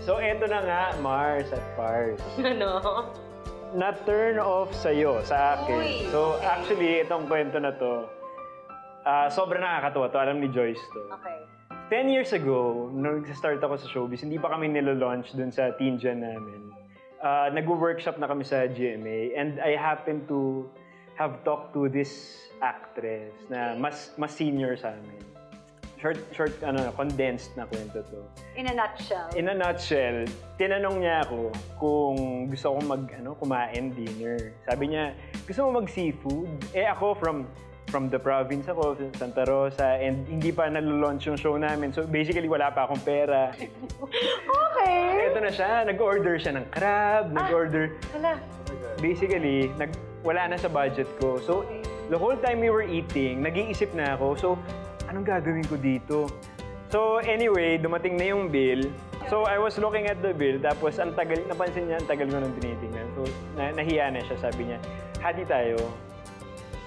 So, eto na nga, Mars at Pars. Ano? Na-turn off sa'yo, sa akin. Uy, So, okay. actually, itong kwento na to, sobrang nakakatawa to. Alam ni Joyce to. Okay. 10 years ago, nung nag-start ako sa showbiz, hindi pa kami nilo-launch dun sa Teen Gen namin. Nag-workshop na kami sa GMA, and I happened to have talked to this actress na mas senior sa amin. Condensed na kwento to. In a nutshell. In a nutshell, tinanong niya ako kung gusto kong kumain dinner. Sabi niya, gusto mo mag-seafood? Eh ako from the province ako, Santa Rosa, and hindi pa nalo-launch yung show namin. So basically, wala pa akong pera. Okay. Ito na siya, nag-order siya ng crab, nag-order... Wala. Basically, wala na sa budget ko. So, the whole time we were eating, nag-iisip na ako, so, anong gagawin ko dito? So, anyway, dumating na yung bill. So, I was looking at the bill, tapos napansin niya, ang tagal ko nang tinitingnan. So, nahiya na siya, sabi niya, hati tayo.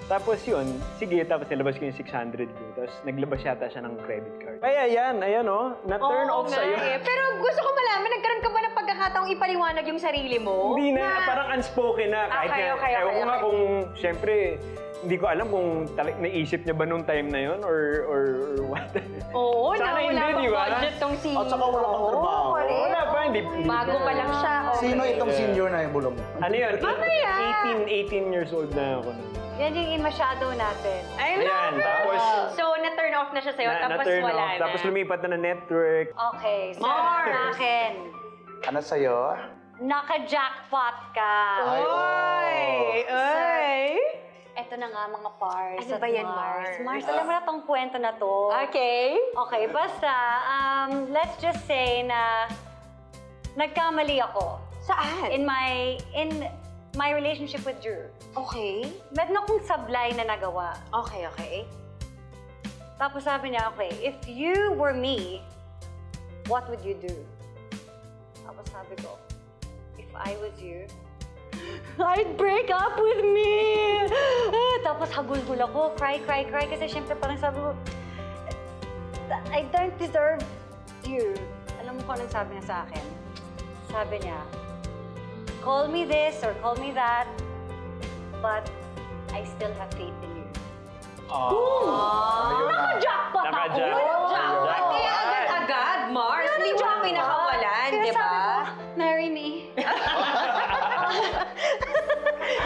Tapos yun, sige, tapos nilabas ko yung 600 ko. Tapos naglabas yata siya ng credit card. Kaya yan, ayan o, na-turn off sa'yo. Pero gusto ko malaman, nagkaroon ka ba ng pagkakataong ipaliwanag yung sarili mo? Hindi na, parang unspoken na. Kahit Okay. ewan ko nga kung, syempre, hindi ko alam kung naisip niya ba nung time na yun or what. Oo, Sana wala hindi, di ba? budget tong senior. At saka wala kang trabaho. Wala pa, hindi. Bago pa lang siya. Okay. Sino itong senior na yung bulong? Ano yun? Mamaya. 18 years old na ako. Yan yung i-masyado natin. I Ayan, tapos... So, na-turn off na siya sa'yo, tapos na-turn wala off. na. Tapos lumipat na network. Okay, so sa akin, Ano sa'yo? naka-jackpot ka. Ay, Oy! Eto na nga mga Pars. Ano at ba yan, Mars? Mars, alam mo na tong kwento na to. Okay. Okay, basta, let's just say na nagkamali ako. Saan? In my relationship with Drew. Okay. Meron akong sablay na nagawa. Okay. Tapos sabi niya, okay, if you were me, what would you do? Tapos sabi ko, if I was you, I'd break up with me! Tapos hagulgul ako, cry. Kasi syempre parang sabi ko, I don't deserve you. Alam mo kung anong sabi niya sa akin? Sabi niya, call me this or call me that, but I still have faith in you. Ayun na. Naka-jackpot ako! Naka-jackpot. Kaya agad-agad, Mars. Hindi mo ka pinakawalan, Kaya di ba? sabi ko, marry me.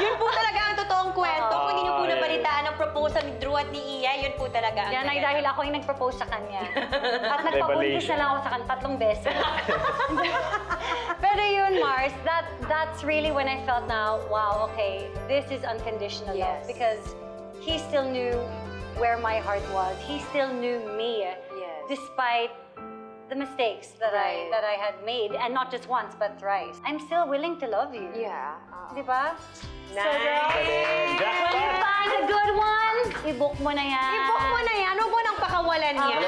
Yun po talaga ang totoong kwento. Kung hindi niyo po yes. nabalitaan ang proposal ni Drew at ni Iya, yun po talaga ang Yan ay kaya. dahil ako yung nag-propose sa kanya. At nagpabuntis na lang ako sa kanya 3 beses. Pero yun, Mars, that's really when I felt now, wow, okay, this is unconditional love. Yes. Because he still knew where my heart was. He still knew me. Yes. Despite the mistakes that Right. I had made. And not just once, but thrice. I'm still willing to love you. Yeah. Di ba? Nice. So, girl, when you Jackpot! find a good one, i-book mo na yan. I-book mo na yan. Huwag mo nang pakawalan yan.